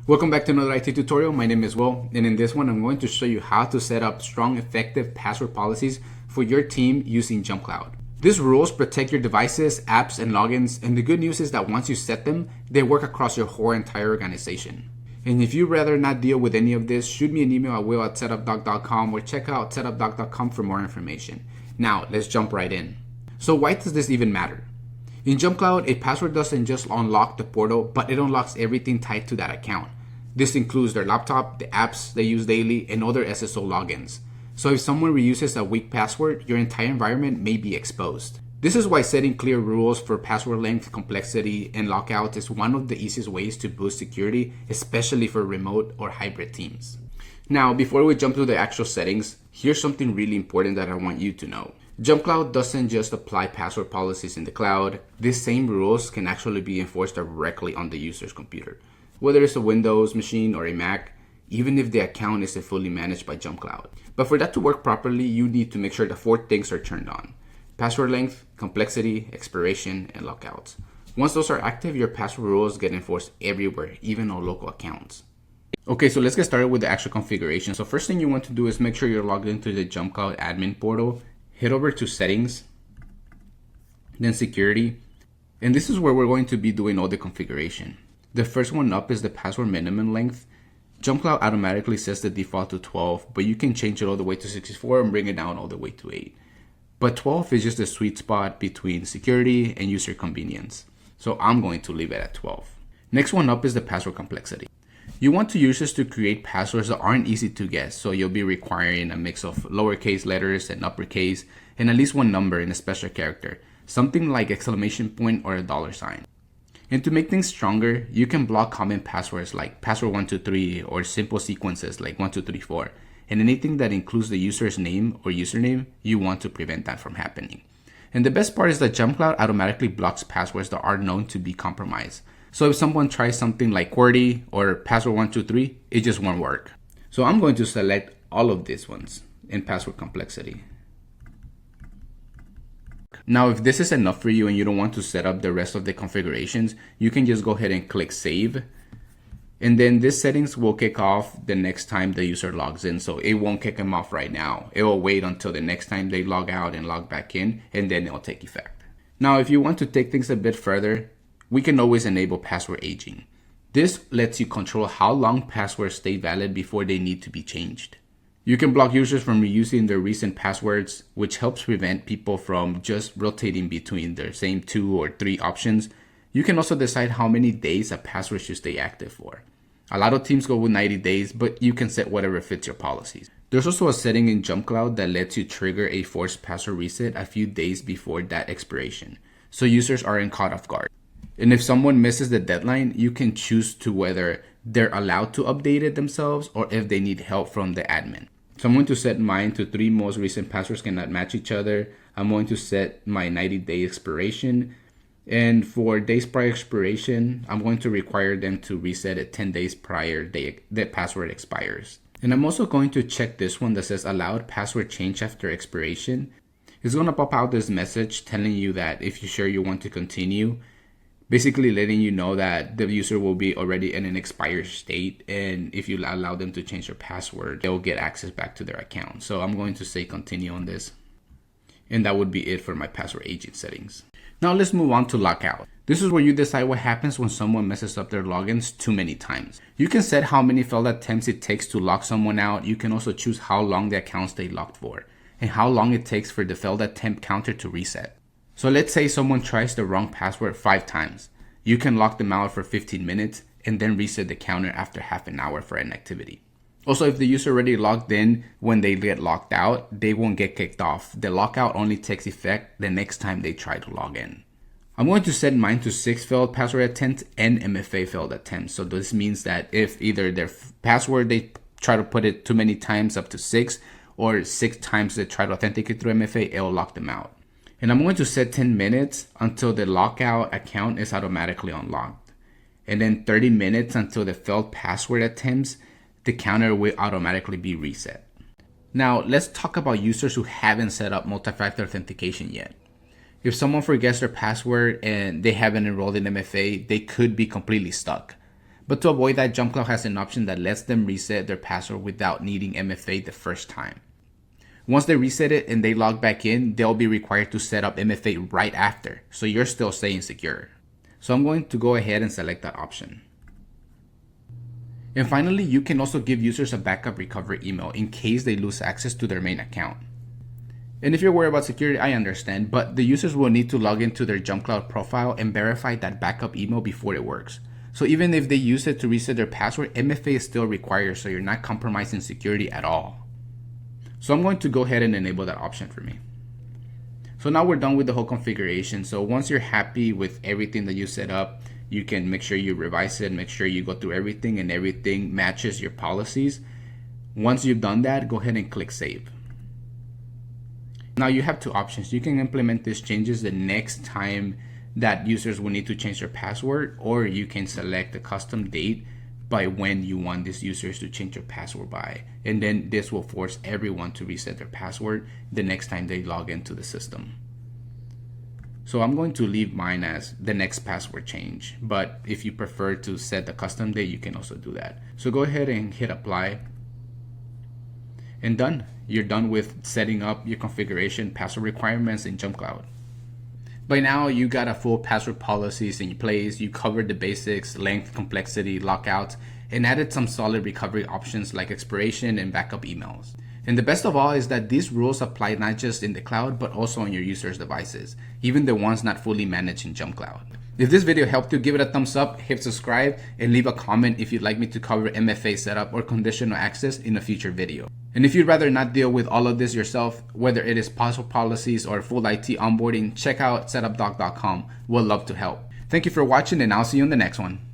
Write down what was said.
Welcome back to another IT tutorial. My name is Will, and in this one I'm going to show you how to set up strong, effective password policies for your team using JumpCloud. These rules protect your devices, apps, and logins, and the good news is that once you set them, they work across your whole entire organization. And if you'd rather not deal with any of this, shoot me an email at will@setupdoc.com or check out setupdoc.com for more information. Now, let's jump right in. So why does this even matter? In JumpCloud, a password doesn't just unlock the portal, but it unlocks everything tied to that account. This includes their laptop, the apps they use daily, and other SSO logins. So if someone reuses a weak password, your entire environment may be exposed. This is why setting clear rules for password length, complexity, and lockout is one of the easiest ways to boost security, especially for remote or hybrid teams. Now, before we jump to the actual settings, here's something really important that I want you to know. JumpCloud doesn't just apply password policies in the cloud. These same rules can actually be enforced directly on the user's computer, whether it's a Windows machine or a Mac, even if the account isn't fully managed by JumpCloud. But for that to work properly, you need to make sure the 4 things are turned on: password length, complexity, expiration, and lockouts. Once those are active, your password rules get enforced everywhere, even on local accounts. Okay, so let's get started with the actual configuration. So first thing you want to do is make sure you're logged into the JumpCloud admin portal. Head over to settings, then security, and this is where we're going to be doing all the configuration. The first one up is the password minimum length. JumpCloud automatically sets the default to 12, but you can change it all the way to 64 and bring it down all the way to 8. But 12 is just the sweet spot between security and user convenience. So I'm going to leave it at 12. Next one up is the password complexity. You want users to create passwords that aren't easy to guess, so you'll be requiring a mix of lowercase letters and uppercase, and at least one number in a special character, something like exclamation point or a $sign. And to make things stronger, you can block common passwords like password123 or simple sequences like 1234, and anything that includes the user's name or username, you want to prevent that from happening. And the best part is that JumpCloud automatically blocks passwords that are known to be compromised. So if someone tries something like QWERTY or password123, it just won't work. So I'm going to select all of these ones in password complexity. Now, if this is enough for you and you don't want to set up the rest of the configurations, you can just go ahead and click save. And then this settings will kick off the next time the user logs in. So it won't kick them off right now. It will wait until the next time they log out and log back in, and then it will take effect. Now, if you want to take things a bit further, we can always enable password aging. This lets you control how long passwords stay valid before they need to be changed. You can block users from reusing their recent passwords, which helps prevent people from just rotating between their same 2 or 3 options. You can also decide how many days a password should stay active for. A lot of teams go with 90 days, but you can set whatever fits your policies. There's also a setting in JumpCloud that lets you trigger a forced password reset a few days before that expiration, so users aren't caught off guard. And if someone misses the deadline, you can choose to whether they're allowed to update it themselves or if they need help from the admin. So I'm going to set mine to 3 most recent passwords cannot match each other. I'm going to set my 90-day expiration. And for days prior expiration, I'm going to require them to reset it 10 days prior the password expires. And I'm also going to check this one that says allowed password change after expiration. It's going to pop out this message telling you that if you're sure you want to continue, basically letting you know that the user will be already in an expired state, and if you allow them to change their password, they'll get access back to their account. So I'm going to say continue on this, and that would be it for my password agent settings. Now let's move on to lockout. This is where you decide what happens when someone messes up their logins too many times. You can set how many failed attempts it takes to lock someone out. You can also choose how long the account stays locked for, and how long it takes for the failed attempt counter to reset. So let's say someone tries the wrong password 5 times. You can lock them out for 15 minutes and then reset the counter after half an hour for inactivity. Also, if the user already logged in, when they get locked out, they won't get kicked off. The lockout only takes effect the next time they try to log in. I'm going to set mine to 6 failed password attempts and MFA failed attempts. So this means that if either their password, they try to put it too many times up to 6, or 6 times they try to authenticate through MFA, it will lock them out. And I'm going to set 10 minutes until the lockout account is automatically unlocked. And then 30 minutes until the failed password attempts, the counter will automatically be reset. Now, let's talk about users who haven't set up multi-factor authentication yet. If someone forgets their password and they haven't enrolled in MFA, they could be completely stuck. But to avoid that, JumpCloud has an option that lets them reset their password without needing MFA the first time. Once they reset it and they log back in, they'll be required to set up MFA right after, so you're still staying secure. So I'm going to go ahead and select that option. And finally, you can also give users a backup recovery email in case they lose access to their main account. And if you're worried about security, I understand, but the users will need to log into their JumpCloud profile and verify that backup email before it works. So even if they use it to reset their password, MFA is still required, so you're not compromising security at all. So I'm going to go ahead and enable that option for me. So now we're done with the whole configuration. So once you're happy with everything that you set up, you can make sure you revise it, make sure you go through everything and everything matches your policies. Once you've done that, go ahead and click save. Now you have two options. You can implement these changes the next time that users will need to change their password, or you can select a custom date by when you want these users to change their password by. And then this will force everyone to reset their password the next time they log into the system. So I'm going to leave mine as the next password change, but if you prefer to set the custom date, you can also do that. So go ahead and hit apply and done. You're done with setting up your configuration password requirements in JumpCloud. By now, you got a full password policies in place. You covered the basics, length, complexity, lockouts, and added some solid recovery options like expiration and backup emails. And the best of all is that these rules apply not just in the cloud, but also on your users' devices, even the ones not fully managed in JumpCloud. If this video helped you, give it a thumbs up, hit subscribe, and leave a comment if you'd like me to cover MFA setup or conditional access in a future video. And if you'd rather not deal with all of this yourself, whether it is password policies or full IT onboarding, check out setupdoc.com. We'll love to help. Thank you for watching, and I'll see you in the next one.